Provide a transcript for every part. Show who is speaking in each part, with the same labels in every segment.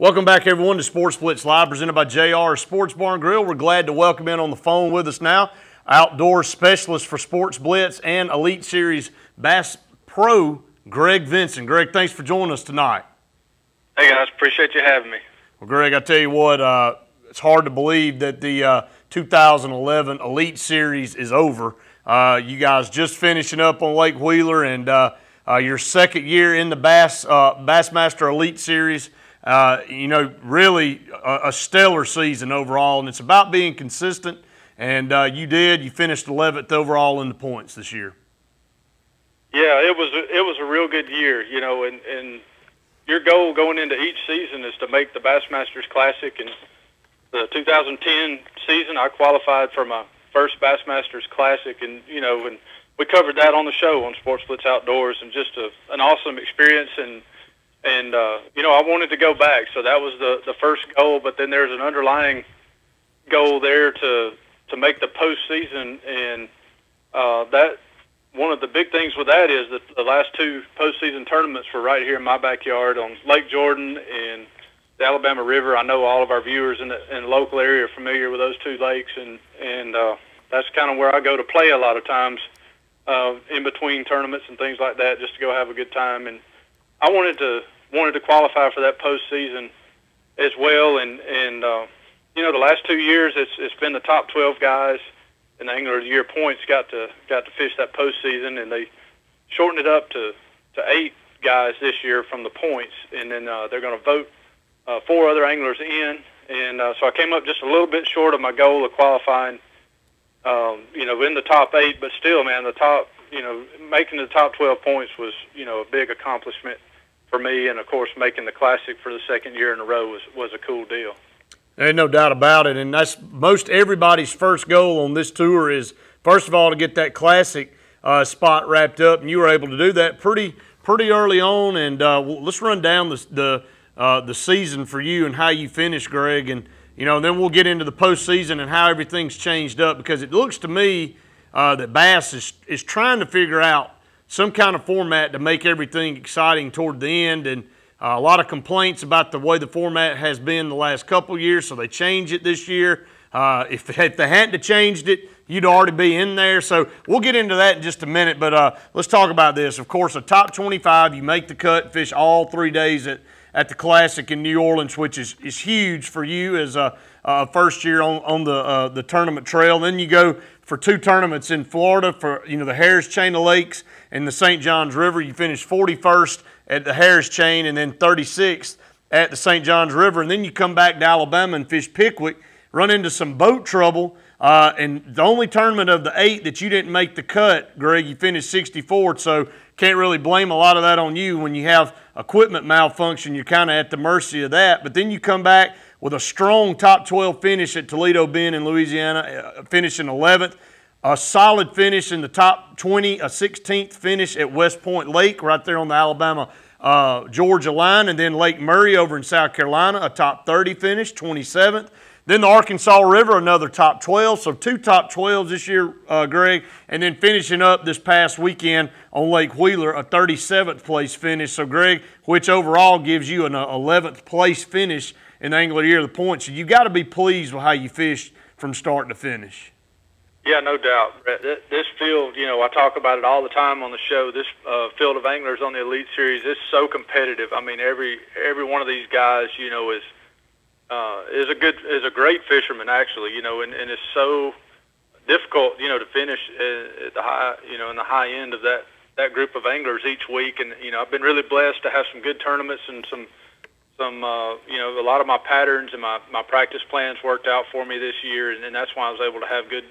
Speaker 1: Welcome back, everyone, to Sportz Blitz Live, presented by JR Sports Bar and Grill. We're glad to welcome in on the phone with us now, outdoor specialist for Sportz Blitz and Elite Series Bass Pro, Greg Vinson. Greg, thanks for joining us tonight.
Speaker 2: Hey, guys. Appreciate you having me.
Speaker 1: Well, Greg, I tell you what, it's hard to believe that the 2011 Elite Series is over. You guys just finishing up on Lake Wheeler, and your second year in the Bassmaster Elite Series. Really a stellar season overall, and it's about being consistent, and you finished 11th overall in the points this year.
Speaker 2: Yeah, it was a real good year, and your goal going into each season is to make the Bassmasters Classic. And the 2010 season, I qualified for my first Bassmasters Classic, and and we covered that on the show on Sportz Blitz Outdoors, and just an awesome experience. And I wanted to go back, so that was the first goal. But then there's an underlying goal there to make the postseason, and that one of the big things with that is that the last two postseason tournaments were right here in my backyard on Lake Jordan and the Alabama River. I know all of our viewers in the local area are familiar with those two lakes, and that's kind of where I go to play a lot of times in between tournaments and things like that, just to go have a good time. And I wanted to qualify for that postseason as well, and the last 2 years it's been the top 12 guys in the Angler of the Year points got to fish that postseason, and they shortened it up to 8 guys this year from the points, and then they're going to vote 4 other anglers in, and so I came up just a little bit short of my goal of qualifying, in the top 8, but still, man, the top, making the top 12 points was, a big accomplishment for me, and of course making the Classic for the second year in a row was a cool deal.
Speaker 1: Ain't no doubt about it, and that's most everybody's first goal on this tour is, first of all, to get that Classic spot wrapped up, and you were able to do that pretty early on. And let's run down the season for you and how you finished, Greg, and then we'll get into the postseason and how everything's changed up, because it looks to me that Bass is trying to figure out some kind of format to make everything exciting toward the end, and a lot of complaints about the way the format has been the last couple of years, so they changed it this year. If they hadn't changed it, you'd already be in there. So we'll get into that in just a minute, but let's talk about this. Of course, a top 25, you make the cut, fish all 3 days at the Classic in New Orleans, which is huge for you as a first year on the tournament trail. Then you go for 2 tournaments in Florida for the Harris Chain of Lakes and the St. Johns River. You finished 41st at the Harris Chain and then 36th at the St. Johns River. And then you come back to Alabama and fish Pickwick, run into some boat trouble, and the only tournament of the 8 that you didn't make the cut, Greg, you finished 64th, so can't really blame a lot of that on you. When you have equipment malfunction, you're kind of at the mercy of that. But then you come back with a strong top 12 finish at Toledo Bend in Louisiana, finishing 11th. A solid finish in the top 20, a 16th finish at West Point Lake, right there on the Alabama-Georgia line, and then Lake Murray over in South Carolina, a top 30 finish, 27th. Then the Arkansas River, another top 12, so 2 top 12s this year, Greg, and then finishing up this past weekend on Lake Wheeler, a 37th place finish. So, Greg, which overall gives you an 11th place finish in the Angler of the Year of the points. So you got to be pleased with how you fished from start to finish.
Speaker 2: Yeah, no doubt, Brett. This field, I talk about it all the time on the show. This field of anglers on the Elite Series is so competitive. I mean, every one of these guys, is a great fisherman, actually, and it's so difficult, to finish at the high, in the high end of that group of anglers each week. And I've been really blessed to have some good tournaments and some a lot of my patterns and my practice plans worked out for me this year, and that's why I was able to have good,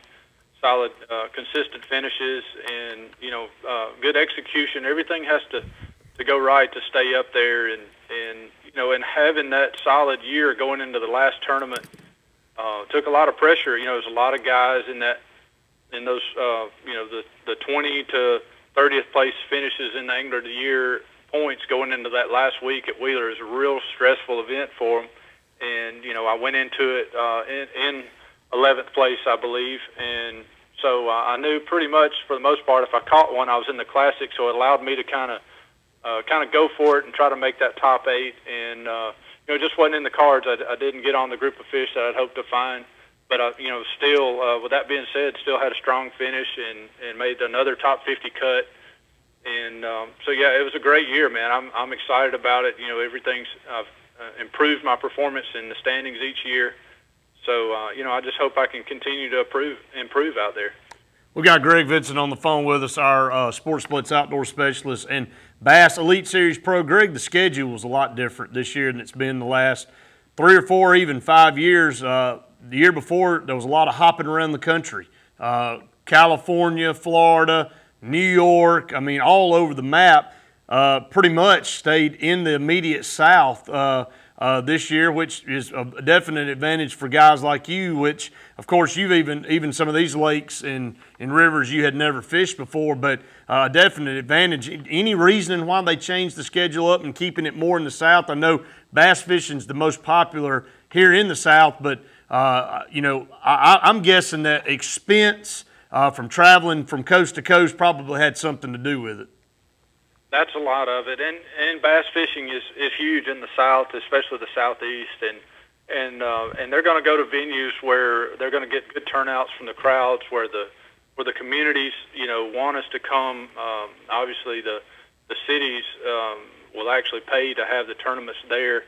Speaker 2: solid, consistent finishes and good execution. Everything has to go right to stay up there, and having that solid year going into the last tournament took a lot of pressure. There's a lot of guys in those the 20 to 30th place finishes in the Angler of the Year points going into that last week at Wheeler is a real stressful event for them, and I went into it in 11th place, I believe, and so I knew pretty much for the most part if I caught one, I was in the Classic, so it allowed me to kind of go for it and try to make that top 8. And just wasn't in the cards. I didn't get on the group of fish that I'd hoped to find. But, still, with that being said, still had a strong finish and made another top 50 cut. And so, yeah, it was a great year, man. I'm excited about it. Everything's improved my performance in the standings each year. So, I just hope I can continue to improve out there.
Speaker 1: We got Greg Vinson on the phone with us, our Sportz Blitz Outdoors specialist and Bass Elite Series Pro. Greg, the schedule was a lot different this year than it's been the last 3 or 4, even 5 years. The year before, there was a lot of hopping around the country. California, Florida, New York, all over the map. Pretty much stayed in the immediate South this year, which is a definite advantage for guys like you, which, of course, you've even some of these lakes and rivers you had never fished before, but a definite advantage. Any reason why they changed the schedule up and keeping it more in the South? I know bass fishing is the most popular here in the South, but, I'm guessing that expense from traveling from coast to coast probably had something to do with it.
Speaker 2: That's a lot of it, and bass fishing is huge in the South, especially the Southeast, and they're going to go to venues where they're going to get good turnouts from the crowds, where the communities want us to come. Obviously, the cities will actually pay to have the tournaments there,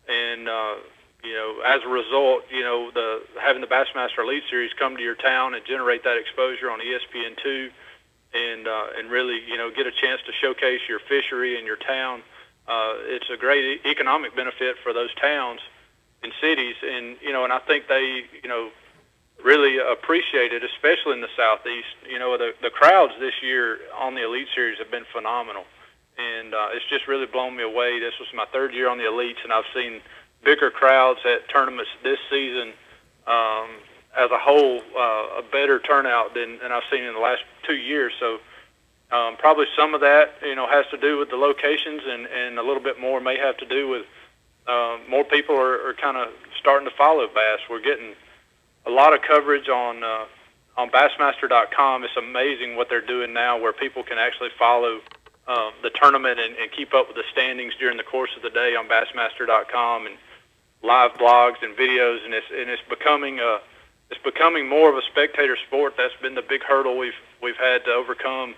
Speaker 2: and as a result, having the Bassmaster Elite Series come to your town and generate that exposure on ESPN2. And really, get a chance to showcase your fishery in your town. It's a great economic benefit for those towns and cities, and I think they, really appreciate it, especially in the Southeast. The crowds this year on the Elite Series have been phenomenal, and it's just really blown me away. This was my 3rd year on the Elites, and I've seen bigger crowds at tournaments this season. As a whole, a better turnout than I've seen in the last 2 years. So probably some of that, has to do with the locations, and a little bit more may have to do with more people are kind of starting to follow bass. We're getting a lot of coverage on Bassmaster.com. It's amazing what they're doing now, where people can actually follow the tournament and keep up with the standings during the course of the day on Bassmaster.com, and live blogs and videos, and it's becoming more of a spectator sport. That's been the big hurdle we've had to overcome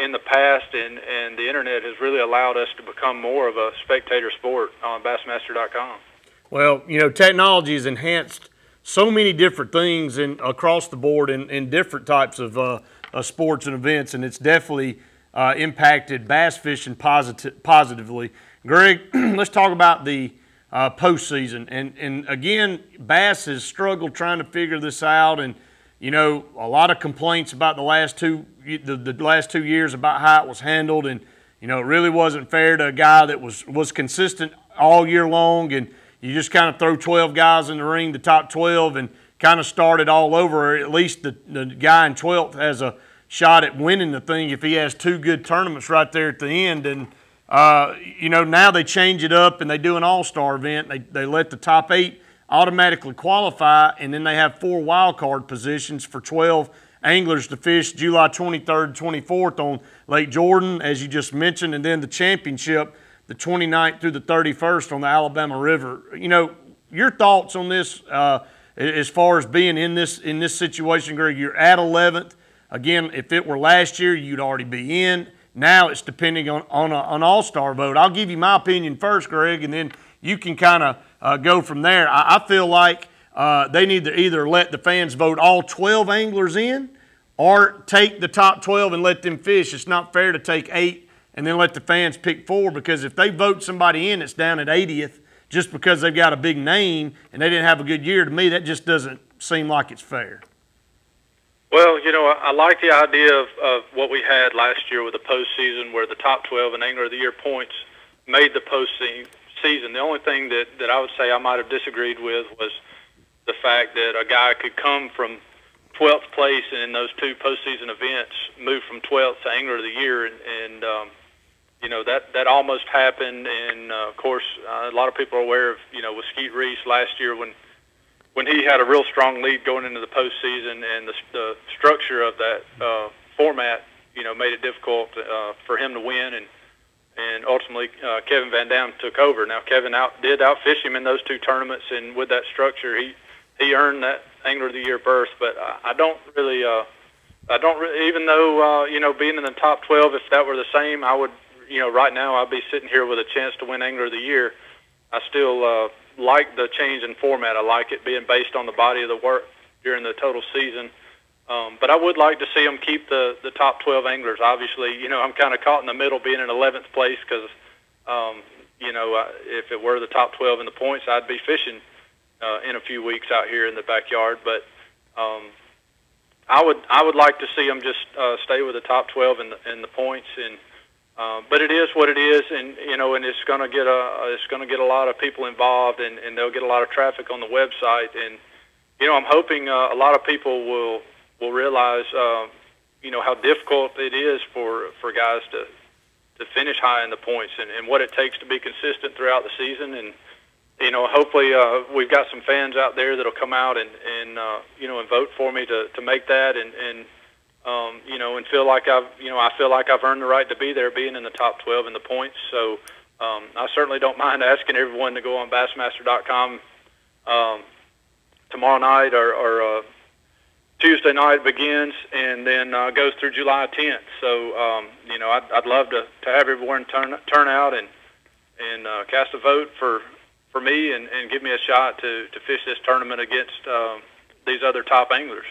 Speaker 2: in the past, and the internet has really allowed us to become more of a spectator sport on Bassmaster.com.
Speaker 1: Well, technology has enhanced so many different things across the board in different types of sports and events, and it's definitely impacted bass fishing positively. Greg, let's talk about the postseason, and again, bass has struggled trying to figure this out, and a lot of complaints about the last two years about how it was handled, and it really wasn't fair to a guy that was consistent all year long, and you just kind of throw 12 guys in the ring, the top 12, and kind of start it all over. Or at least the guy in 12th has a shot at winning the thing if he has 2 good tournaments right there at the end. And now they change it up and they do an all-star event. They let the top 8 automatically qualify, and then they have 4 wild card positions for 12 anglers to fish July 23rd, 24th on Lake Jordan, as you just mentioned, and then the championship the 29th through the 31st on the Alabama River. Your thoughts on this as far as being in this situation, Greg? You're at 11th. Again, if it were last year, you'd already be in. Now it's depending on an all-star vote. I'll give you my opinion first, Greg, and then you can kind of go from there. I feel like they need to either let the fans vote all 12 anglers in or take the top 12 and let them fish. It's not fair to take 8 and then let the fans pick 4, because if they vote somebody in that's down at 80th just because they've got a big name and they didn't have a good year, to me that just doesn't seem like it's fair.
Speaker 2: Well, I like the idea of what we had last year with the postseason, where the top 12 and Angler of the Year points made the postseason. The only thing that I would say I might have disagreed with was the fact that a guy could come from 12th place and in those 2 postseason events move from 12th to Angler of the Year, and that almost happened. And of course, a lot of people are aware of with Skeet Reese last year when he had a real strong lead going into the postseason, and the structure of that format, made it difficult for him to win. and ultimately Kevin Van Dam took over. Now Kevin did outfish him in those 2 tournaments, and with that structure, he earned that Angler of the Year berth. But I don't really, even though you know, being in the top 12, if that were the same, I would, you know, right now I'd be sitting here with a chance to win Angler of the Year. I still like the change in format. I like it being based on the body of the work during the total season. But I would like to see them keep the top 12 anglers. Obviously, you know, I'm kind of caught in the middle being in 11th place because, you know, if it were the top 12 in the points, I'd be fishing in a few weeks out here in the backyard. But I would like to see them just stay with the top 12 in the points. And but it is what it is, and you know, and it's going to get a lot of people involved, and they'll get a lot of traffic on the website. And you know, I'm hoping a lot of people will realize, you know, how difficult it is for guys to finish high in the points, and what it takes to be consistent throughout the season. And you know, hopefully we've got some fans out there that'll come out and you know, and vote for me to make that, and you know, and feel like I feel like I've earned the right to be there, being in the top 12 in the points. So I certainly don't mind asking everyone to go on Bassmaster.com tomorrow night, or Tuesday night begins, and then goes through July 10th. So you know, I'd love to have everyone turn out and cast a vote for me, and give me a shot to fish this tournament against these other top anglers.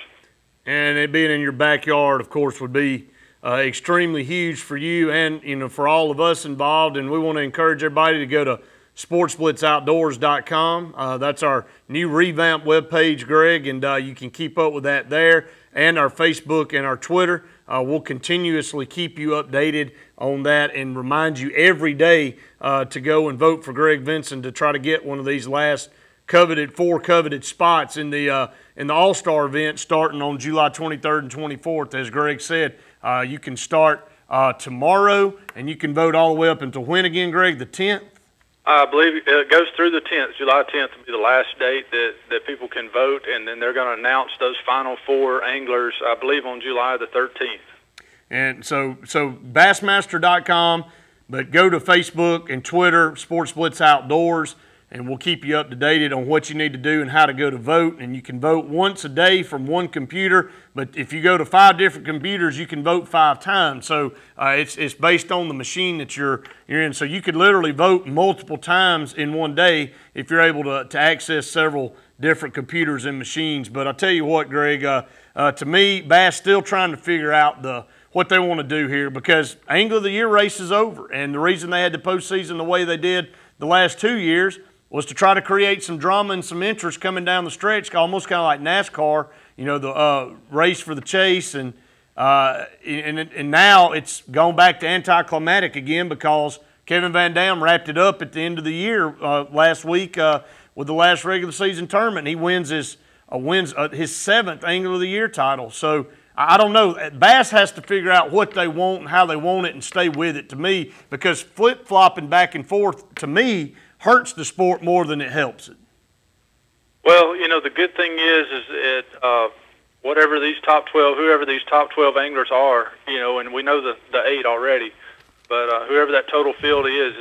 Speaker 1: And it being in your backyard, of course, would be extremely huge for you and, you know, for all of us involved. And we want to encourage everybody to go to sportsblitzoutdoors.com. That's our new revamped webpage, Greg, and you can keep up with that there, and our Facebook and our Twitter. We'll continuously keep you updated on that and remind you every day to go and vote for Greg Vinson to try to get one of these last four coveted spots in the All-Star event starting on July 23rd and 24th. As Greg said, you can start tomorrow, and you can vote all the way up until when again, Greg? The 10th?
Speaker 2: I believe it goes through the 10th. July 10th will be the last date that people can vote, and then they're going to announce those final 4 anglers, I believe, on July the 13th.
Speaker 1: And so Bassmaster.com, but go to Facebook and Twitter, Sportz Blitz Outdoors, and we'll keep you up to date on what you need to do and how to go to vote. And you can vote once a day from one computer, but if you go to 5 different computers, you can vote 5 times. So it's based on the machine that you're in. So you could literally vote multiple times in one day if you're able to access several different computers and machines. But I'll tell you what, Greg, to me, Bass still trying to figure out what they want to do here, because Angler of the Year race is over. And the reason they had the postseason the way they did the last 2 years was to try to create some drama and some interest coming down the stretch, almost kind of like NASCAR, you know, the race for the chase. And now it's gone back to anticlimactic again, because Kevin Van Dam wrapped it up at the end of the year last week with the last regular season tournament. He wins his 7th Angler of the Year title. So I don't know. Bass has to figure out what they want and how they want it and stay with it, to me, because flip-flopping back and forth, to me, hurts the sport more than it helps it.
Speaker 2: Well, you know, the good thing is that whoever these top 12 anglers are, you know, and we know the 8 already, but whoever that total field is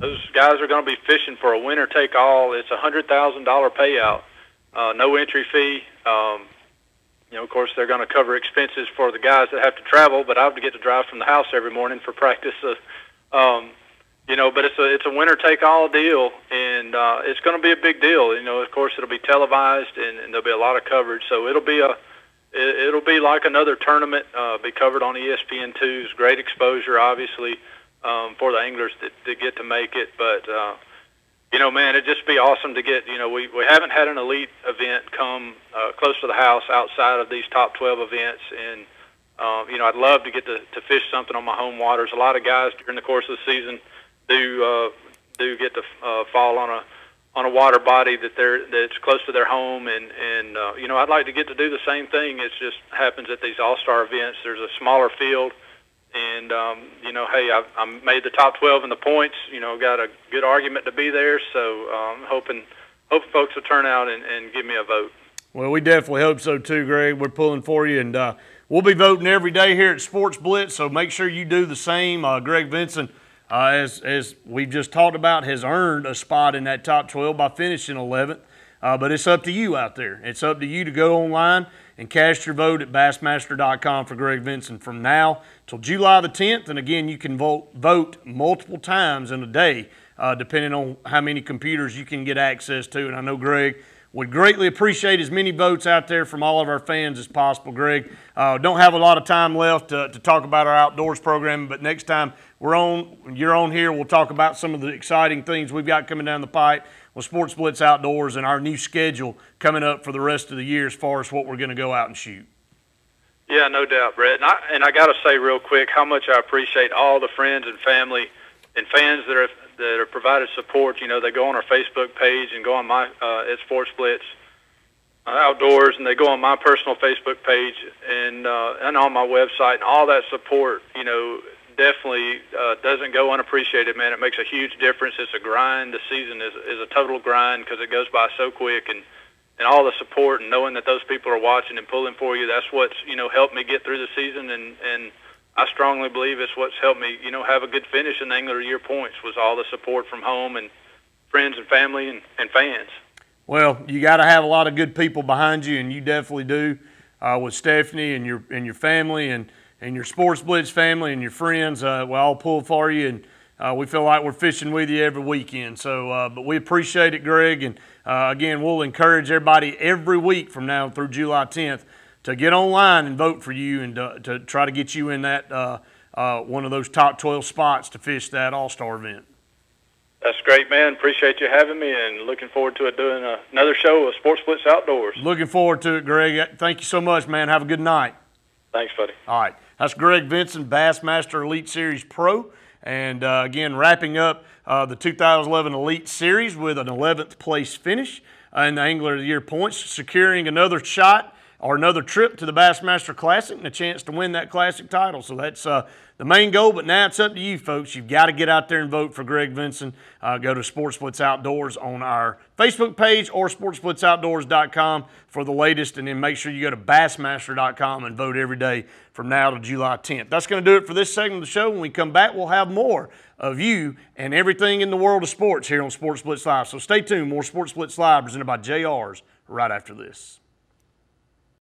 Speaker 2: those guys are gonna be fishing for a winner take all. It's a $100,000 payout, no entry fee. You know, of course, they're going to cover expenses for the guys that have to travel, but I have to get to drive from the house every morning for practice. You know, but it's a winner-take-all deal, and it's going to be a big deal. You know, of course, it'll be televised, and there'll be a lot of coverage. So it'll be like another tournament. Be covered on ESPN2's great exposure, obviously, for the anglers that get to make it. But you know, man, it'd just be awesome to get. You know, we haven't had an elite event come close to the house outside of these top 12 events, and you know, I'd love to get to fish something on my home waters. A lot of guys during the course of the season do get to fall on a water body that's close to their home, and you know, I'd like to get to do the same thing. It just happens at these all-star events. There's a smaller field, and you know, hey, I made the top 12 in the points. You know, got a good argument to be there. So I'm hoping folks will turn out and give me a vote.
Speaker 1: Well, we definitely hope so too, Greg. We're pulling for you, and we'll be voting every day here at Sportz Blitz. So make sure you do the same. Greg Vinson as we've just talked about, has earned a spot in that top 12 by finishing 11th. But it's up to you out there. It's up to you to go online and cast your vote at Bassmaster.com for Greg Vinson from now till July the 10th. And again, you can vote multiple times in a day, depending on how many computers you can get access to. And I know Greg would greatly appreciate as many votes out there from all of our fans as possible. Greg, don't have a lot of time left to talk about our outdoors program, but next time you're on here, we'll talk about some of the exciting things we've got coming down the pipe with Sportz Blitz Outdoors and our new schedule coming up for the rest of the year as far as what we're going to go out and shoot.
Speaker 2: Yeah, no doubt, Brett. And I got to say real quick how much I appreciate all the friends and family and fans that have provided support. You know, they go on our Facebook page and go on my at Sportz Blitz Outdoors, and they go on my personal Facebook page and on my website, and all that support, you know, definitely doesn't go unappreciated, man. It makes a huge difference. It's a grind. The season is a total grind because it goes by so quick, and all the support and knowing that those people are watching and pulling for you, that's what's, you know, helped me get through the season, and I strongly believe it's what's helped me, you know, have a good finish in the Angler of the Year points was all the support from home and friends and family and fans.
Speaker 1: Well, you got to have a lot of good people behind you, and you definitely do with Stephanie and your family and your Sportz Blitz family and your friends. We all pull for you, and we feel like we're fishing with you every weekend. So, but we appreciate it, Greg. And again, we'll encourage everybody every week from now through July 10th to get online and vote for you and to try to get you in that one of those top 12 spots to fish that All-Star event.
Speaker 2: That's great, man. Appreciate you having me, and looking forward to doing another show of Sportz Blitz Outdoors.
Speaker 1: Looking forward to it, Greg. Thank you so much, man. Have a good night.
Speaker 2: Thanks, buddy.
Speaker 1: All right. That's Greg Vinson, Bassmaster Elite Series Pro. And, again, wrapping up the 2011 Elite Series with an 11th place finish in the Angler of the Year points, securing another shot or another trip to the Bassmaster Classic and a chance to win that Classic title. So that's the main goal, but now it's up to you, folks. You've got to get out there and vote for Greg Vinson. Go to Sportz Blitz Outdoors on our Facebook page or sportsblitzoutdoors.com for the latest, and then make sure you go to bassmaster.com and vote every day from now to July 10th. That's going to do it for this segment of the show. When we come back, we'll have more of you and everything in the world of sports here on Sportz Blitz Live. So stay tuned. More Sportz Blitz Live presented by JR's right after this.